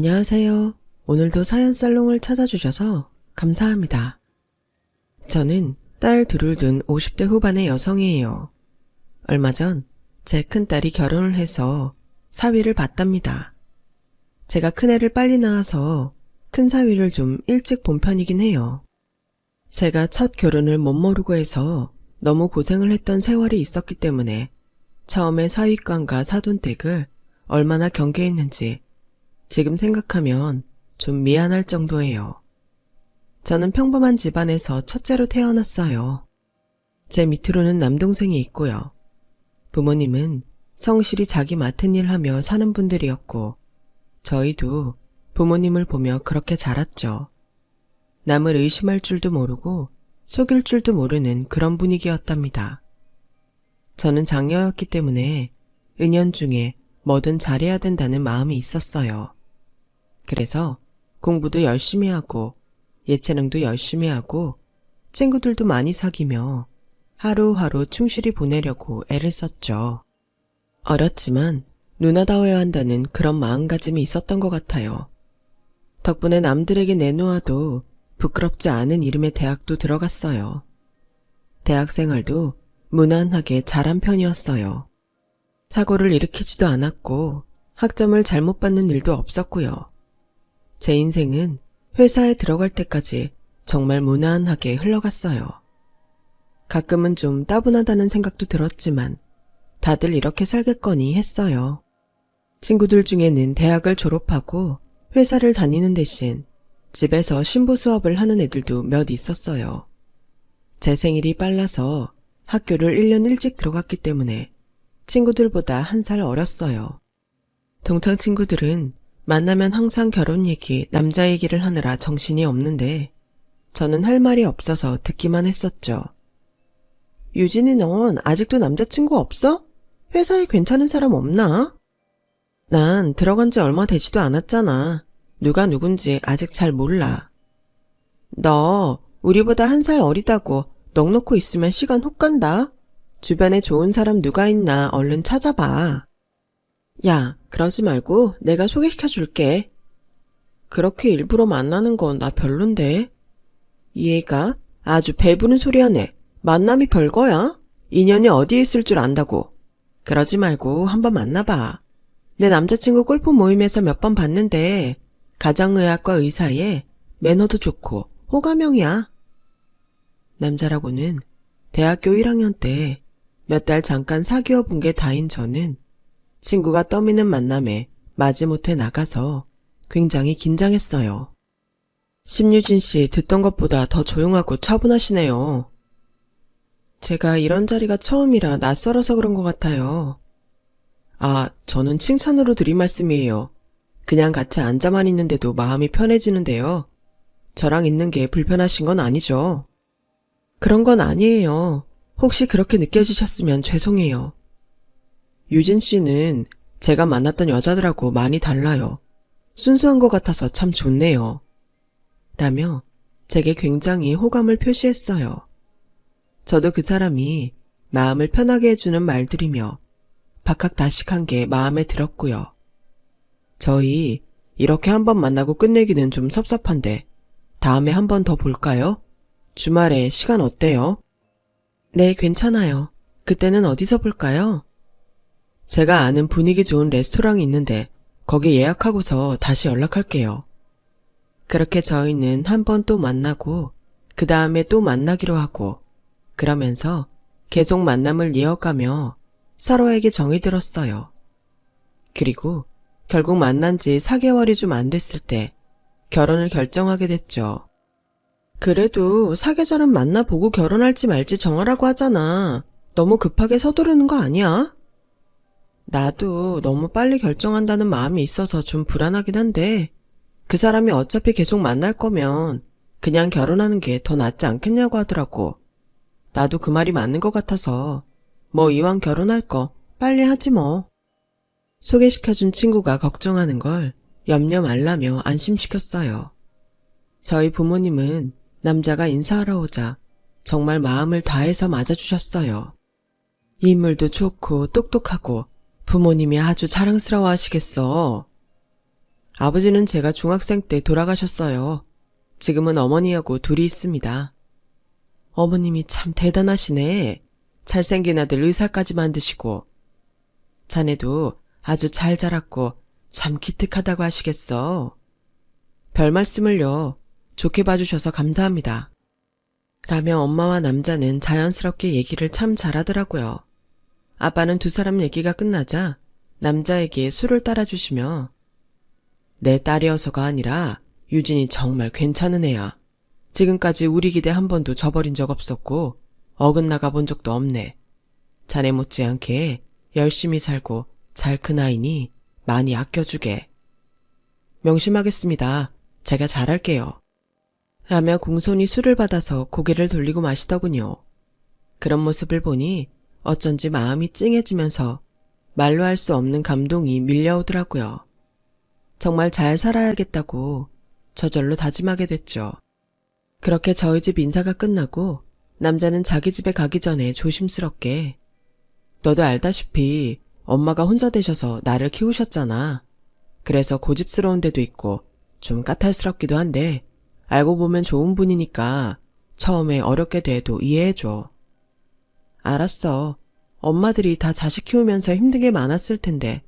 안녕하세요. 오늘도 사연 살롱을 찾아주셔서 감사합니다. 저는 딸 둘을 둔 50대 후반의 여성이에요. 얼마 전 제 큰딸이 결혼을 해서 사위를 봤답니다. 제가 큰애를 빨리 낳아서 큰 사위를 좀 일찍 본 편이긴 해요. 제가 첫 결혼을 못 모르고 해서 너무 고생을 했던 세월이 있었기 때문에 처음에 사위감과 사돈댁을 얼마나 경계했는지 지금 생각하면 좀 미안할 정도예요. 저는 평범한 집안에서 첫째로 태어났어요. 제 밑으로는 남동생이 있고요. 부모님은 성실히 자기 맡은 일 하며 사는 분들이었고 저희도 부모님을 보며 그렇게 자랐죠. 남을 의심할 줄도 모르고 속일 줄도 모르는 그런 분위기였답니다. 저는 장녀였기 때문에 은연중에 뭐든 잘해야 된다는 마음이 있었어요. 그래서 공부도 열심히 하고 예체능도 열심히 하고 친구들도 많이 사귀며 하루하루 충실히 보내려고 애를 썼죠. 어렸지만 누나다워야 한다는 그런 마음가짐이 있었던 것 같아요. 덕분에 남들에게 내놓아도 부끄럽지 않은 이름의 대학도 들어갔어요. 대학 생활도 무난하게 잘한 편이었어요. 사고를 일으키지도 않았고 학점을 잘못 받는 일도 없었고요. 제 인생은 회사에 들어갈 때까지 정말 무난하게 흘러갔어요. 가끔은 좀 따분하다는 생각도 들었지만 다들 이렇게 살겠거니 했어요. 친구들 중에는 대학을 졸업하고 회사를 다니는 대신 집에서 신부 수업을 하는 애들도 몇 있었어요. 제 생일이 빨라서 학교를 1년 일찍 들어갔기 때문에 친구들보다 1살 어렸어요. 동창 친구들은 만나면 항상 결혼 얘기, 남자 얘기를 하느라 정신이 없는데 저는 할 말이 없어서 듣기만 했었죠. 유진이 넌 아직도 남자친구 없어? 회사에 괜찮은 사람 없나? 난 들어간 지 얼마 되지도 않았잖아. 누가 누군지 아직 잘 몰라. 너 우리보다 1살 어리다고 넋 놓고 있으면 시간 훅 간다. 주변에 좋은 사람 누가 있나 얼른 찾아봐. 야, 그러지 말고 내가 소개시켜 줄게. 그렇게 일부러 만나는 건 나 별론데. 얘가 아주 배부른 소리 하네. 만남이 별거야? 인연이 어디에 있을 줄 안다고. 그러지 말고 한번 만나봐. 내 남자친구 골프 모임에서 몇 번 봤는데 가정의학과 의사에 매너도 좋고 호감형이야. 남자라고는 대학교 1학년 때 몇 달 잠깐 사귀어 본 게 다인 저는 친구가 떠미는 만남에 마지못해 나가서 굉장히 긴장했어요. 심유진 씨 듣던 것보다 더 조용하고 차분하시네요. 제가 이런 자리가 처음이라 낯설어서 그런 것 같아요. 아, 저는 칭찬으로 드린 말씀이에요. 그냥 같이 앉아만 있는데도 마음이 편해지는데요. 저랑 있는 게 불편하신 건 아니죠? 그런 건 아니에요. 혹시 그렇게 느껴지셨으면 죄송해요. 유진 씨는 제가 만났던 여자들하고 많이 달라요. 순수한 것 같아서 참 좋네요. 라며 제게 굉장히 호감을 표시했어요. 저도 그 사람이 마음을 편하게 해주는 말들이며 박학다식한 게 마음에 들었고요. 저희 이렇게 한번 만나고 끝내기는 좀 섭섭한데 다음에 한 번 더 볼까요? 주말에 시간 어때요? 네, 괜찮아요. 그때는 어디서 볼까요? 제가 아는 분위기 좋은 레스토랑이 있는데 거기 예약하고서 다시 연락할게요. 그렇게 저희는 한 번 또 만나고 그 다음에 또 만나기로 하고 그러면서 계속 만남을 이어가며 서로에게 정이 들었어요. 그리고 결국 만난 지 4개월이 좀 안 됐을 때 결혼을 결정하게 됐죠. 그래도 사계절은 만나보고 결혼할지 말지 정하라고 하잖아. 너무 급하게 서두르는 거 아니야? 나도 너무 빨리 결정한다는 마음이 있어서 좀 불안하긴 한데 그 사람이 어차피 계속 만날 거면 그냥 결혼하는 게 더 낫지 않겠냐고 하더라고. 나도 그 말이 맞는 것 같아서 뭐 이왕 결혼할 거 빨리 하지 뭐. 소개시켜준 친구가 걱정하는 걸 염려 말라며 안심시켰어요. 저희 부모님은 남자가 인사하러 오자 정말 마음을 다해서 맞아주셨어요. 인물도 좋고 똑똑하고 부모님이 아주 자랑스러워 하시겠어. 아버지는 제가 중학생 때 돌아가셨어요. 지금은 어머니하고 둘이 있습니다. 어머님이 참 대단하시네. 잘생긴 아들 의사까지 만드시고. 자네도 아주 잘 자랐고 참 기특하다고 하시겠어. 별 말씀을요. 좋게 봐주셔서 감사합니다. 라며 엄마와 남자는 자연스럽게 얘기를 참 잘하더라고요. 아빠는 두 사람 얘기가 끝나자 남자에게 술을 따라주시며 내 딸이어서가 아니라 유진이 정말 괜찮은 애야. 지금까지 우리 기대 한 번도 저버린 적 없었고 어긋나가 본 적도 없네. 자네 못지않게 열심히 살고 잘 큰 아이니 많이 아껴주게. 명심하겠습니다. 제가 잘할게요. 라며 공손히 술을 받아서 고개를 돌리고 마시더군요. 그런 모습을 보니 어쩐지 마음이 찡해지면서 말로 할 수 없는 감동이 밀려오더라고요. 정말 잘 살아야겠다고 저절로 다짐하게 됐죠. 그렇게 저희 집 인사가 끝나고 남자는 자기 집에 가기 전에 조심스럽게 너도 알다시피 엄마가 혼자 되셔서 나를 키우셨잖아. 그래서 고집스러운 데도 있고 좀 까탈스럽기도 한데 알고 보면 좋은 분이니까 처음에 어렵게 대해도 이해해줘. 알았어. 엄마들이 다 자식 키우면서 힘든 게 많았을 텐데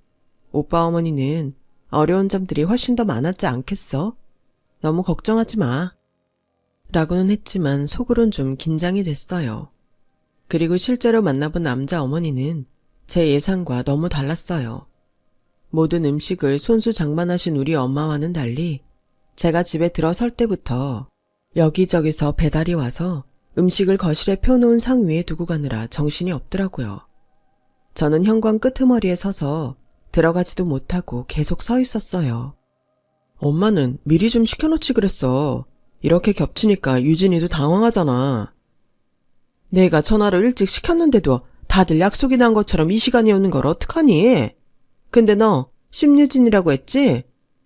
오빠 어머니는 어려운 점들이 훨씬 더 많았지 않겠어? 너무 걱정하지 마. 라고는 했지만 속으론 좀 긴장이 됐어요. 그리고 실제로 만나본 남자 어머니는 제 예상과 너무 달랐어요. 모든 음식을 손수 장만하신 우리 엄마와는 달리 제가 집에 들어설 때부터 여기저기서 배달이 와서 음식을 거실에 펴놓은 상 위에 두고 가느라 정신이 없더라고요. 저는 현관 끄트머리에 서서 들어가지도 못하고 계속 서 있었어요. 엄마는 미리 좀 시켜놓지 그랬어. 이렇게 겹치니까 유진이도 당황하잖아. 내가 전화를 일찍 시켰는데도 다들 약속이 난 것처럼 이 시간이었는 걸 어떡하니? 근데 너 심유진이라고 했지?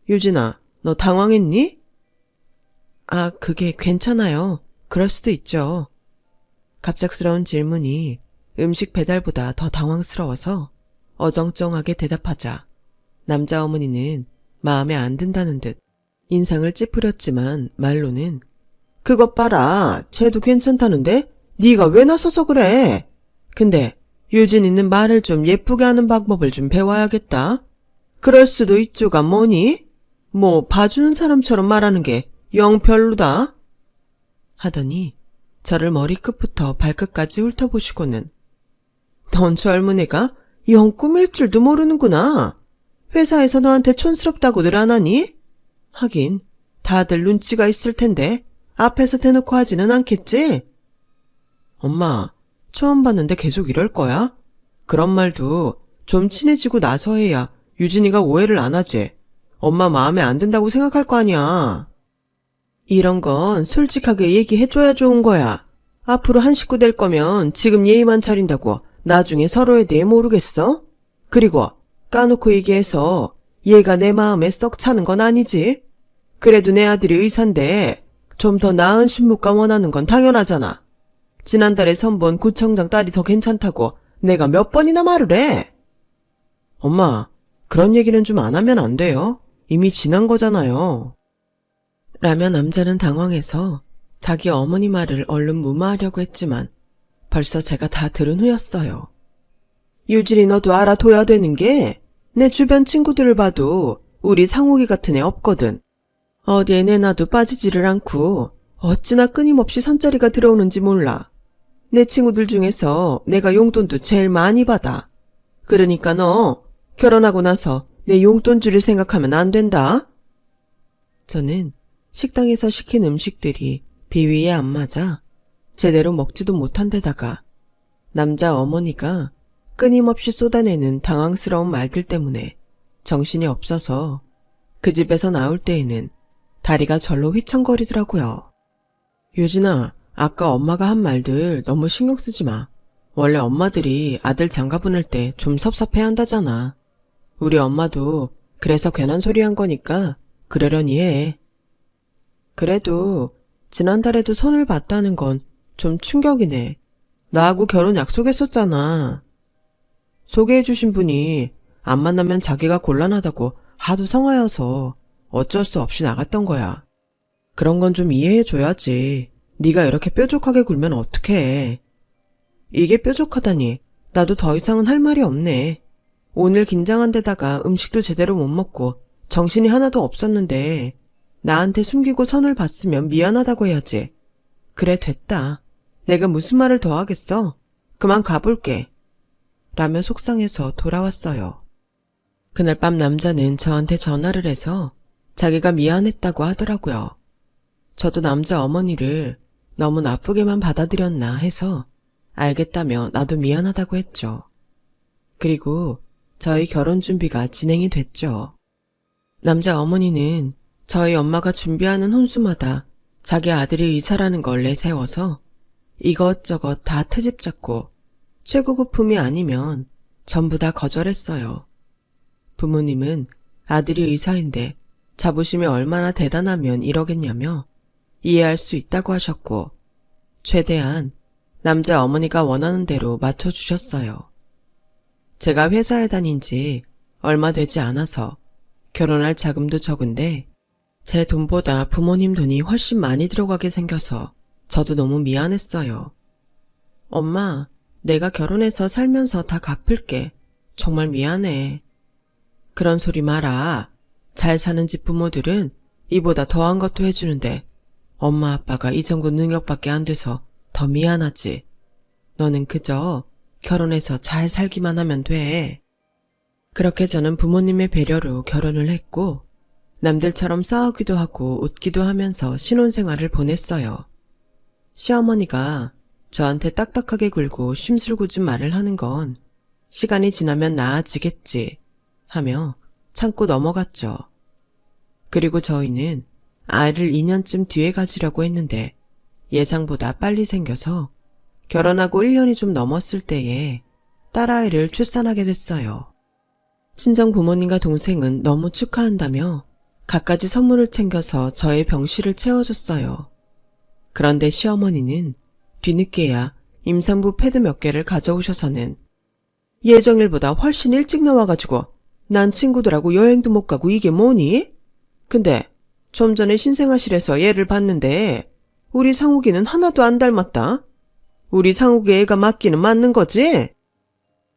유진아, 너 당황했니? 아, 그게 괜찮아요. 그럴 수도 있죠. 갑작스러운 질문이 음식 배달보다 더 당황스러워서 어정쩡하게 대답하자 남자 어머니는 마음에 안 든다는 듯 인상을 찌푸렸지만 말로는 그것 봐라. 쟤도 괜찮다는데? 네가 왜 나서서 그래? 근데 유진이는 말을 좀 예쁘게 하는 방법을 좀 배워야겠다. 그럴 수도 있죠가 뭐니? 뭐 봐주는 사람처럼 말하는 게 영 별로다. 하더니 저를 머리끝부터 발끝까지 훑어보시고는 넌 젊은 애가 영 꾸밀 줄도 모르는구나. 회사에서 너한테 촌스럽다고들 안 하니? 하긴 다들 눈치가 있을 텐데 앞에서 대놓고 하지는 않겠지? 엄마, 처음 봤는데 계속 이럴 거야? 그런 말도 좀 친해지고 나서 해야 유진이가 오해를 안 하지. 엄마 마음에 안 든다고 생각할 거 아니야. 이런 건 솔직하게 얘기해줘야 좋은 거야. 앞으로 한 식구 될 거면 지금 예의만 차린다고 나중에 서로에 대해 모르겠어? 그리고 까놓고 얘기해서 얘가 내 마음에 썩 차는 건 아니지. 그래도 내 아들이 의사인데 좀 더 나은 신부가 원하는 건 당연하잖아. 지난달에 선본 구청장 딸이 더 괜찮다고 내가 몇 번이나 말을 해. 엄마, 그런 얘기는 좀 안 하면 안 돼요. 이미 지난 거잖아요. 라며 남자는 당황해서 자기 어머니 말을 얼른 무마하려고 했지만 벌써 제가 다 들은 후였어요. 유진이 너도 알아둬야 되는 게 내 주변 친구들을 봐도 우리 상욱이 같은 애 없거든. 어디에 내놔도 빠지지를 않고 어찌나 끊임없이 선자리가 들어오는지 몰라. 내 친구들 중에서 내가 용돈도 제일 많이 받아. 그러니까 너 결혼하고 나서 내 용돈 줄일 생각하면 안 된다. 저는 식당에서 시킨 음식들이 비위에 안 맞아 제대로 먹지도 못한 데다가 남자 어머니가 끊임없이 쏟아내는 당황스러운 말들 때문에 정신이 없어서 그 집에서 나올 때에는 다리가 절로 휘청거리더라고요. 유진아, 아까 엄마가 한 말들 너무 신경 쓰지 마. 원래 엄마들이 아들 장가 보낼 때 좀 섭섭해한다잖아. 우리 엄마도 그래서 괜한 소리 한 거니까 그러려니 해. 그래도 지난달에도 손을 봤다는 건 좀 충격이네. 나하고 결혼 약속했었잖아. 소개해주신 분이 안 만나면 자기가 곤란하다고 하도 성하여서 어쩔 수 없이 나갔던 거야. 그런 건 좀 이해해줘야지. 네가 이렇게 뾰족하게 굴면 어떡해. 이게 뾰족하다니. 나도 더 이상은 할 말이 없네. 오늘 긴장한 데다가 음식도 제대로 못 먹고 정신이 하나도 없었는데 나한테 숨기고 선을 봤으면 미안하다고 해야지. 그래, 됐다. 내가 무슨 말을 더 하겠어? 그만 가볼게. 라며 속상해서 돌아왔어요. 그날 밤 남자는 저한테 전화를 해서 자기가 미안했다고 하더라고요. 저도 남자 어머니를 너무 나쁘게만 받아들였나 해서 알겠다며 나도 미안하다고 했죠. 그리고 저희 결혼 준비가 진행이 됐죠. 남자 어머니는 저희 엄마가 준비하는 혼수마다 자기 아들이 의사라는 걸 내세워서 이것저것 다 트집 잡고 최고급품이 아니면 전부 다 거절했어요. 부모님은 아들이 의사인데 자부심이 얼마나 대단하면 이러겠냐며 이해할 수 있다고 하셨고 최대한 남자 어머니가 원하는 대로 맞춰주셨어요. 제가 회사에 다닌 지 얼마 되지 않아서 결혼할 자금도 적은데 제 돈보다 부모님 돈이 훨씬 많이 들어가게 생겨서 저도 너무 미안했어요. 엄마, 내가 결혼해서 살면서 다 갚을게. 정말 미안해. 그런 소리 마라. 잘 사는 집 부모들은 이보다 더한 것도 해주는데 엄마 아빠가 이 정도 능력밖에 안 돼서 더 미안하지. 너는 그저 결혼해서 잘 살기만 하면 돼. 그렇게 저는 부모님의 배려로 결혼을 했고 남들처럼 싸우기도 하고 웃기도 하면서 신혼생활을 보냈어요. 시어머니가 저한테 딱딱하게 굴고 심술궂은 말을 하는 건 시간이 지나면 나아지겠지 하며 참고 넘어갔죠. 그리고 저희는 아이를 2년쯤 뒤에 가지려고 했는데 예상보다 빨리 생겨서 결혼하고 1년이 좀 넘었을 때에 딸아이를 출산하게 됐어요. 친정 부모님과 동생은 너무 축하한다며 갖가지 선물을 챙겨서 저의 병실을 채워줬어요. 그런데 시어머니는 뒤늦게야 임산부 패드 몇 개를 가져오셔서는 예정일보다 훨씬 일찍 나와가지고 난 친구들하고 여행도 못 가고 이게 뭐니? 근데 좀 전에 신생아실에서 얘를 봤는데 우리 상욱이는 하나도 안 닮았다. 우리 상욱이 애가 맞기는 맞는 거지?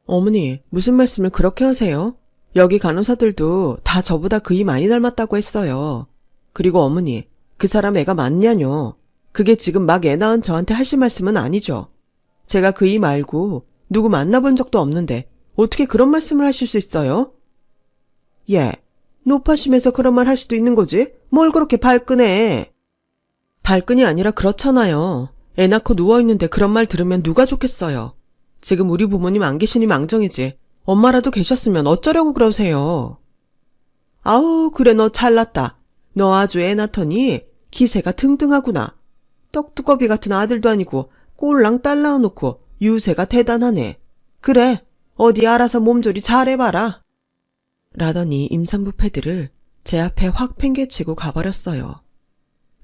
어머니, 무슨 말씀을 그렇게 하세요? 여기 간호사들도 다 저보다 그이 많이 닮았다고 했어요. 그리고 어머니, 그 사람 애가 맞냐뇨. 그게 지금 막 애 낳은 저한테 하실 말씀은 아니죠. 제가 그이 말고 누구 만나본 적도 없는데 어떻게 그런 말씀을 하실 수 있어요? 예, 노파심에서 그런 말 할 수도 있는 거지? 뭘 그렇게 발끈해? 발끈이 아니라 그렇잖아요. 애 낳고 누워있는데 그런 말 들으면 누가 좋겠어요. 지금 우리 부모님 안 계시니 망정이지. 엄마라도 계셨으면 어쩌려고 그러세요. 아우, 그래 너 잘났다. 너 아주 애 낳더니 기세가 등등하구나. 떡두꺼비 같은 아들도 아니고 꼴랑 딸 낳아놓고 유세가 대단하네. 그래, 어디 알아서 몸조리 잘해봐라. 라더니 임산부 패드를 제 앞에 확 팽개치고 가버렸어요.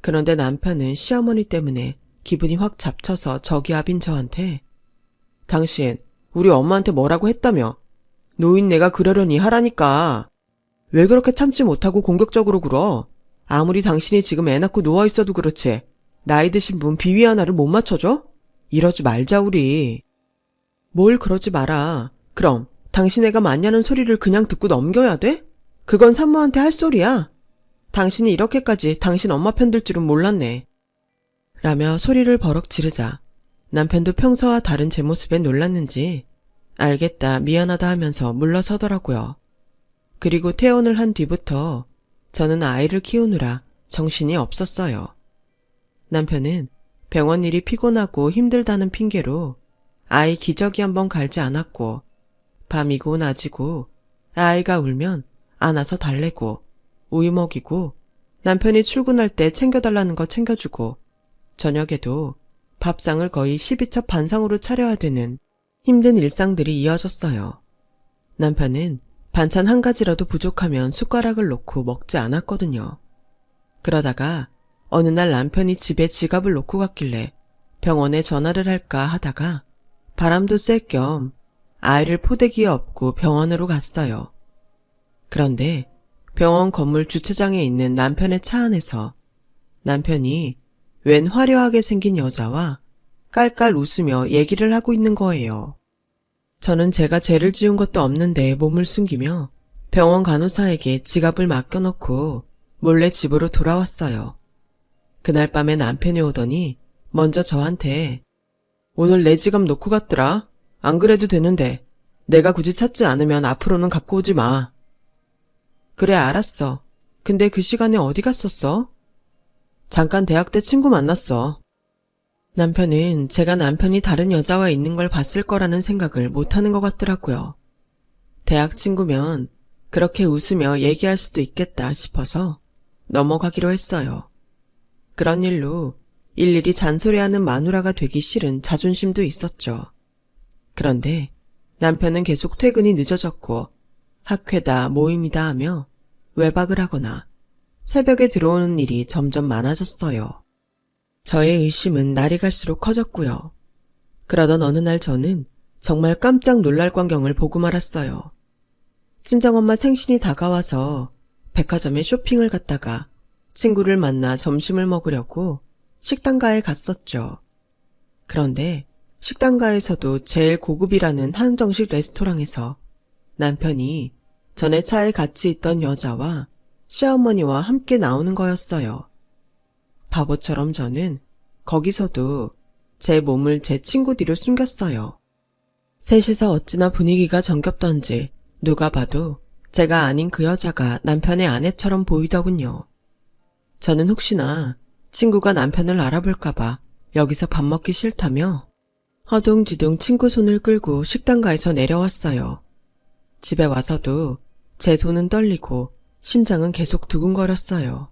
그런데 남편은 시어머니 때문에 기분이 확 잡쳐서 저기압인 저한테 당신 우리 엄마한테 뭐라고 했다며? 노인네가 그러려니 하라니까. 왜 그렇게 참지 못하고 공격적으로 굴어? 아무리 당신이 지금 애 낳고 누워있어도 그렇지 나이 드신 분 비위 하나를 못 맞춰줘? 이러지 말자 우리. 뭘 그러지 마라. 그럼 당신 애가 맞냐는 소리를 그냥 듣고 넘겨야 돼? 그건 산모한테 할 소리야. 당신이 이렇게까지 당신 엄마 편들 줄은 몰랐네. 라며 소리를 버럭 지르자 남편도 평소와 다른 제 모습에 놀랐는지 알겠다 미안하다 하면서 물러서더라고요. 그리고 퇴원을 한 뒤부터 저는 아이를 키우느라 정신이 없었어요. 남편은 병원 일이 피곤하고 힘들다는 핑계로 아이 기저귀 한번 갈지 않았고 밤이고 낮이고 아이가 울면 안아서 달래고 우유 먹이고 남편이 출근할 때 챙겨달라는 거 챙겨주고 저녁에도 밥상을 거의 12첩 반상으로 차려야 되는 힘든 일상들이 이어졌어요. 남편은 반찬 한 가지라도 부족하면 숟가락을 놓고 먹지 않았거든요. 그러다가 어느 날 남편이 집에 지갑을 놓고 갔길래 병원에 전화를 할까 하다가 바람도 쐴 겸 아이를 포대기에 업고 병원으로 갔어요. 그런데 병원 건물 주차장에 있는 남편의 차 안에서 남편이 웬 화려하게 생긴 여자와 깔깔 웃으며 얘기를 하고 있는 거예요. 저는 제가 죄를 지은 것도 없는데 몸을 숨기며 병원 간호사에게 지갑을 맡겨놓고 몰래 집으로 돌아왔어요. 그날 밤에 남편이 오더니 먼저 저한테 오늘 내 지갑 놓고 갔더라. 안 그래도 되는데 내가 굳이 찾지 않으면 앞으로는 갖고 오지 마. 그래 알았어. 근데 그 시간에 어디 갔었어? 잠깐 대학 때 친구 만났어. 남편은 제가 남편이 다른 여자와 있는 걸 봤을 거라는 생각을 못하는 것 같더라고요. 대학 친구면 그렇게 웃으며 얘기할 수도 있겠다 싶어서 넘어가기로 했어요. 그런 일로 일일이 잔소리하는 마누라가 되기 싫은 자존심도 있었죠. 그런데 남편은 계속 퇴근이 늦어졌고 학회다 모임이다 하며 외박을 하거나 새벽에 들어오는 일이 점점 많아졌어요. 저의 의심은 날이 갈수록 커졌고요. 그러던 어느 날 저는 정말 깜짝 놀랄 광경을 보고 말았어요. 친정엄마 생신이 다가와서 백화점에 쇼핑을 갔다가 친구를 만나 점심을 먹으려고 식당가에 갔었죠. 그런데 식당가에서도 제일 고급이라는 한정식 레스토랑에서 남편이 전에 차에 같이 있던 여자와 시어머니와 함께 나오는 거였어요. 바보처럼 저는 거기서도 제 몸을 제 친구 뒤로 숨겼어요. 셋이서 어찌나 분위기가 정겹던지 누가 봐도 제가 아닌 그 여자가 남편의 아내처럼 보이더군요. 저는 혹시나 친구가 남편을 알아볼까봐 여기서 밥 먹기 싫다며 허둥지둥 친구 손을 끌고 식당가에서 내려왔어요. 집에 와서도 제 손은 떨리고 심장은 계속 두근거렸어요.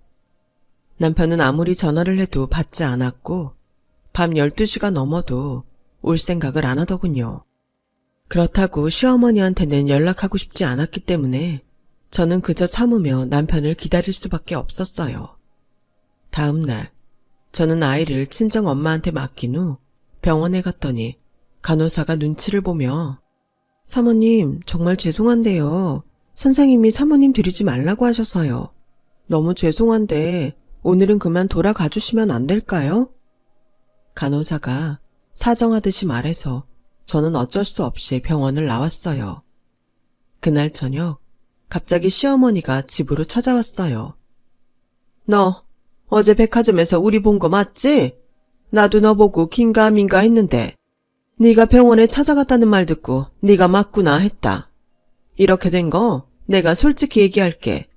남편은 아무리 전화를 해도 받지 않았고 밤 12시가 넘어도 올 생각을 안 하더군요. 그렇다고 시어머니한테는 연락하고 싶지 않았기 때문에 저는 그저 참으며 남편을 기다릴 수밖에 없었어요. 다음 날 저는 아이를 친정 엄마한테 맡긴 후 병원에 갔더니 간호사가 눈치를 보며 사모님 정말 죄송한데요. 선생님이 사모님 들이지 말라고 하셔서요. 너무 죄송한데 오늘은 그만 돌아가 주시면 안 될까요? 간호사가 사정하듯이 말해서 저는 어쩔 수 없이 병원을 나왔어요. 그날 저녁 갑자기 시어머니가 집으로 찾아왔어요. 너 어제 백화점에서 우리 본 거 맞지? 나도 너 보고 긴가민가 했는데 네가 병원에 찾아갔다는 말 듣고 네가 맞구나 했다. 이렇게 된 거 내가 솔직히 얘기할게.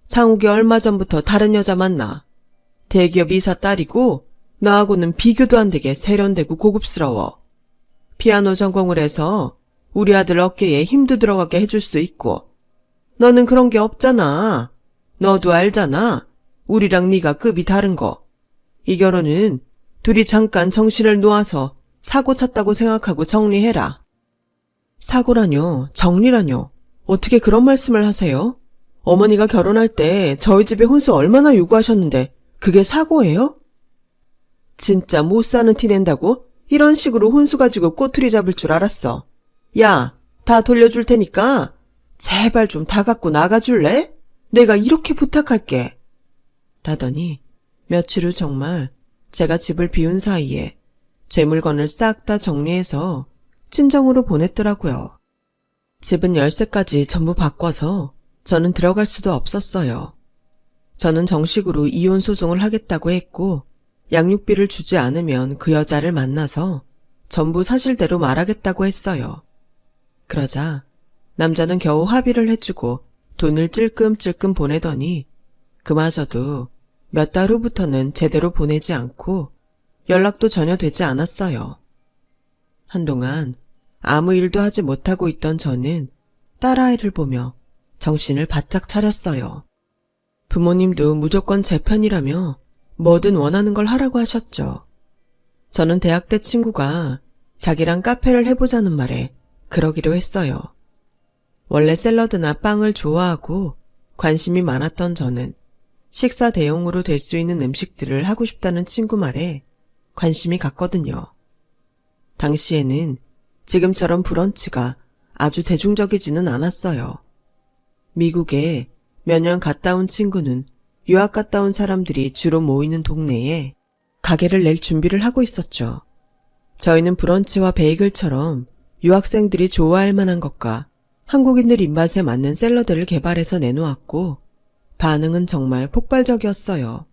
상욱이 얼마 전부터 다른 여자 만나. 대기업 이사 딸이고 나하고는 비교도 안 되게 세련되고 고급스러워. 피아노 전공을 해서 우리 아들 어깨에 힘도 들어가게 해줄 수 있고 너는 그런 게 없잖아. 너도 알잖아. 우리랑 네가 급이 다른 거. 이 결혼은 둘이 잠깐 정신을 놓아서 사고 쳤다고 생각하고 정리해라. 사고라뇨? 정리라뇨? 어떻게 그런 말씀을 하세요? 어머니가 결혼할 때 저희 집에 혼수 얼마나 요구하셨는데 그게 사고예요? 진짜 못 사는 티 낸다고 이런 식으로 혼수 가지고 꼬투리 잡을 줄 알았어. 야, 다 돌려줄 테니까 제발 좀 다 갖고 나가줄래? 내가 이렇게 부탁할게. 라더니 며칠 후 정말 제가 집을 비운 사이에 제 물건을 싹 다 정리해서 친정으로 보냈더라고요. 집은 열쇠까지 전부 바꿔서 저는 들어갈 수도 없었어요. 저는 정식으로 이혼 소송을 하겠다고 했고 양육비를 주지 않으면 그 여자를 만나서 전부 사실대로 말하겠다고 했어요. 그러자 남자는 겨우 합의를 해주고 돈을 찔끔찔끔 보내더니 그마저도 몇 달 후부터는 제대로 보내지 않고 연락도 전혀 되지 않았어요. 한동안 아무 일도 하지 못하고 있던 저는 딸아이를 보며 정신을 바짝 차렸어요. 부모님도 무조건 제 편이라며 뭐든 원하는 걸 하라고 하셨죠. 저는 대학 때 친구가 자기랑 카페를 해보자는 말에 그러기로 했어요. 원래 샐러드나 빵을 좋아하고 관심이 많았던 저는 식사 대용으로 될 수 있는 음식들을 하고 싶다는 친구 말에 관심이 갔거든요. 당시에는 지금처럼 브런치가 아주 대중적이지는 않았어요. 미국에 몇 년 갔다 온 친구는 유학 갔다 온 사람들이 주로 모이는 동네에 가게를 낼 준비를 하고 있었죠. 저희는 브런치와 베이글처럼 유학생들이 좋아할 만한 것과 한국인들 입맛에 맞는 샐러드를 개발해서 내놓았고 반응은 정말 폭발적이었어요.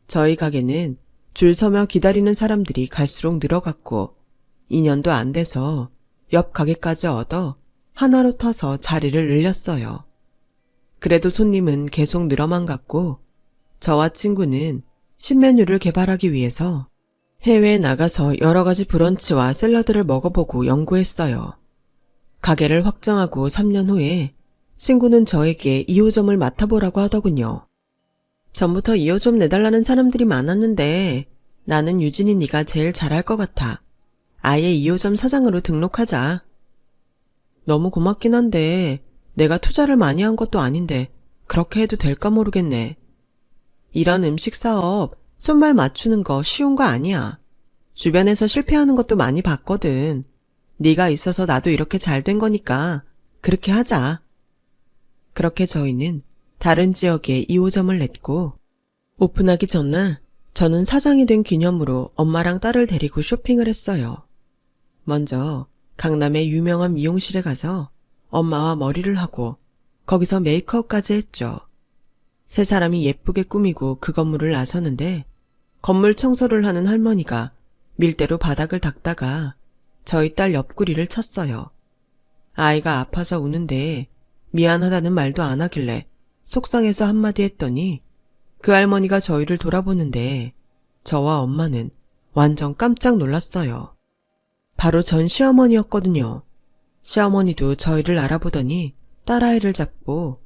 저희 가게는 줄 서며 기다리는 사람들이 갈수록 늘어갔고 2년도 안 돼서 옆 가게까지 얻어 하나로 터서 자리를 늘렸어요. 그래도 손님은 계속 늘어만 갔고 저와 친구는 신메뉴를 개발하기 위해서 해외에 나가서 여러 가지 브런치와 샐러드를 먹어보고 연구했어요. 가게를 확정하고 3년 후에 친구는 저에게 2호점을 맡아보라고 하더군요. 전부터 2호점 내달라는 사람들이 많았는데 나는 유진이 네가 제일 잘할 것 같아. 아예 2호점 사장으로 등록하자. 너무 고맙긴 한데 내가 투자를 많이 한 것도 아닌데 그렇게 해도 될까 모르겠네. 이런 음식 사업 손발 맞추는 거 쉬운 거 아니야. 주변에서 실패하는 것도 많이 봤거든. 네가 있어서 나도 이렇게 잘 된 거니까 그렇게 하자. 그렇게 저희는 다른 지역에 2호점을 냈고 오픈하기 전날 저는 사장이 된 기념으로 엄마랑 딸을 데리고 쇼핑을 했어요. 먼저 강남의 유명한 미용실에 가서 엄마와 머리를 하고 거기서 메이크업까지 했죠. 세 사람이 예쁘게 꾸미고 그 건물을 나서는데 건물 청소를 하는 할머니가 밀대로 바닥을 닦다가 저희 딸 옆구리를 쳤어요. 아이가 아파서 우는데 미안하다는 말도 안 하길래 속상해서 한마디 했더니 그 할머니가 저희를 돌아보는데 저와 엄마는 완전 깜짝 놀랐어요. 바로 전 시어머니였거든요. 시어머니도 저희를 알아보더니 딸아이를 잡고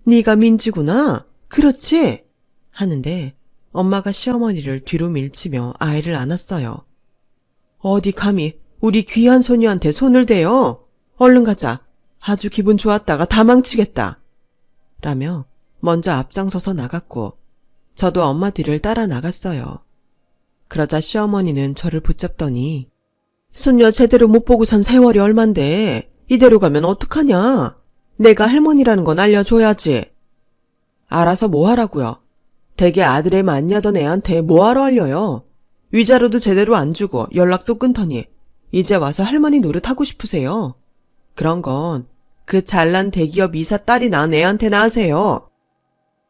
네가 민지구나? 그렇지? 하는데 엄마가 시어머니를 뒤로 밀치며 아이를 안았어요. 어디 감히 우리 귀한 소녀한테 손을 대요? 얼른 가자. 아주 기분 좋았다가 다 망치겠다. 라며 먼저 앞장서서 나갔고 저도 엄마 뒤를 따라 나갔어요. 그러자 시어머니는 저를 붙잡더니 손녀 제대로 못 보고 산 세월이 얼만데 이대로 가면 어떡하냐? 내가 할머니라는 건 알려줘야지. 알아서 뭐 하라고요? 댁에 아들애 맞냐던 애한테 뭐하러 알려요? 위자료도 제대로 안 주고 연락도 끊더니 이제 와서 할머니 노릇하고 싶으세요? 그런 건 그 잘난 대기업 이사 딸이 낳은 애한테나 하세요.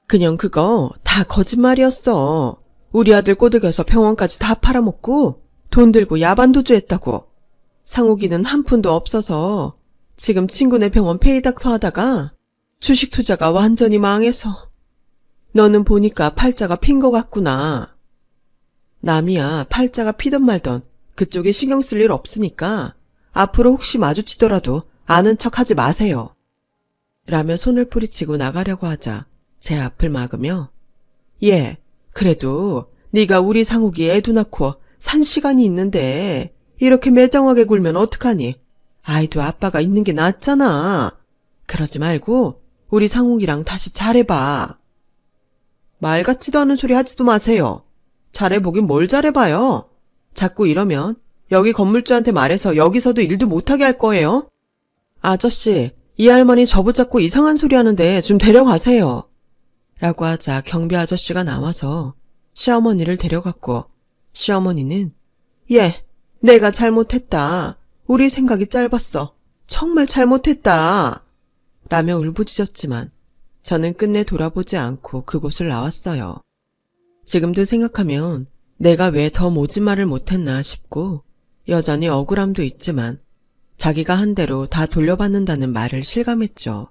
그냥 그거 다 거짓말이었어. 우리 아들 꼬드겨서 병원까지 다 팔아먹고 돈 들고 야반도주했다고. 상욱이는 한 푼도 없어서 지금 친구네 병원 페이닥터 하다가 주식 투자가 완전히 망해서. 너는 보니까 팔자가 핀 것 같구나. 남이야 팔자가 피던 말던 그쪽에 신경 쓸 일 없으니까 앞으로 혹시 마주치더라도 아는 척 하지 마세요. 라며 손을 뿌리치고 나가려고 하자 제 앞을 막으며 그래도 네가 우리 상욱이 애도 낳고 산 시간이 있는데 이렇게 매정하게 굴면 어떡하니? 아이도 아빠가 있는 게 낫잖아. 그러지 말고 우리 상욱이랑 다시 잘해봐. 말 같지도 않은 소리 하지도 마세요. 잘해보긴 뭘 잘해봐요. 자꾸 이러면 여기 건물주한테 말해서 여기서도 일도 못하게 할 거예요. 아저씨, 이 할머니 저 붙잡고 이상한 소리 하는데 좀 데려가세요. 라고 하자 경비 아저씨가 나와서 시어머니를 데려갔고 시어머니는 내가 잘못했다. 우리 생각이 짧았어. 정말 잘못했다. 라며 울부짖었지만 저는 끝내 돌아보지 않고 그곳을 나왔어요. 지금도 생각하면 내가 왜 더 모진 말을 못했나 싶고 여전히 억울함도 있지만 자기가 한 대로 다 돌려받는다는 말을 실감했죠.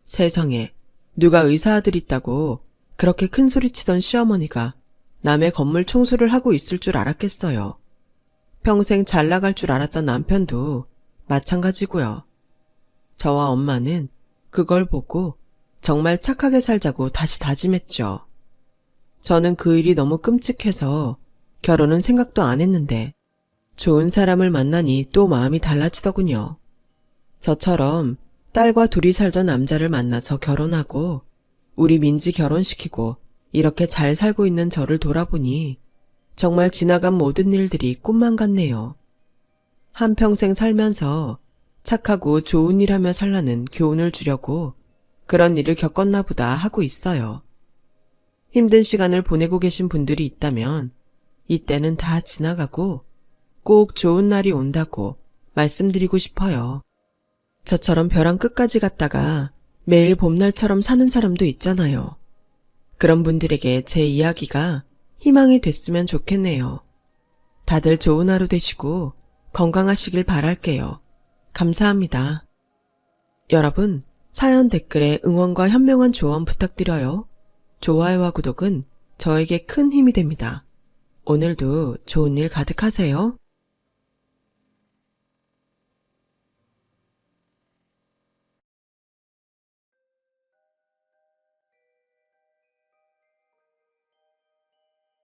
세상에 누가 의사 아들 있다고 그렇게 큰 소리치던 시어머니가 남의 건물 청소를 하고 있을 줄 알았겠어요. 평생 잘 나갈 줄 알았던 남편도 마찬가지고요. 저와 엄마는 그걸 보고 정말 착하게 살자고 다시 다짐했죠. 저는 그 일이 너무 끔찍해서 결혼은 생각도 안 했는데 좋은 사람을 만나니 또 마음이 달라지더군요. 저처럼 딸과 둘이 살던 남자를 만나서 결혼하고 우리 민지 결혼시키고 이렇게 잘 살고 있는 저를 돌아보니 정말 지나간 모든 일들이 꿈만 같네요. 한평생 살면서 착하고 좋은 일 하며 살라는 교훈을 주려고 그런 일을 겪었나 보다 하고 있어요. 힘든 시간을 보내고 계신 분들이 있다면 이때는 다 지나가고 꼭 좋은 날이 온다고 말씀드리고 싶어요. 저처럼 벼랑 끝까지 갔다가 매일 봄날처럼 사는 사람도 있잖아요. 그런 분들에게 제 이야기가 희망이 됐으면 좋겠네요. 다들 좋은 하루 되시고 건강하시길 바랄게요. 감사합니다. 여러분, 사연 댓글에 응원과 현명한 조언 부탁드려요. 좋아요와 구독은 저에게 큰 힘이 됩니다. 오늘도 좋은 일 가득하세요.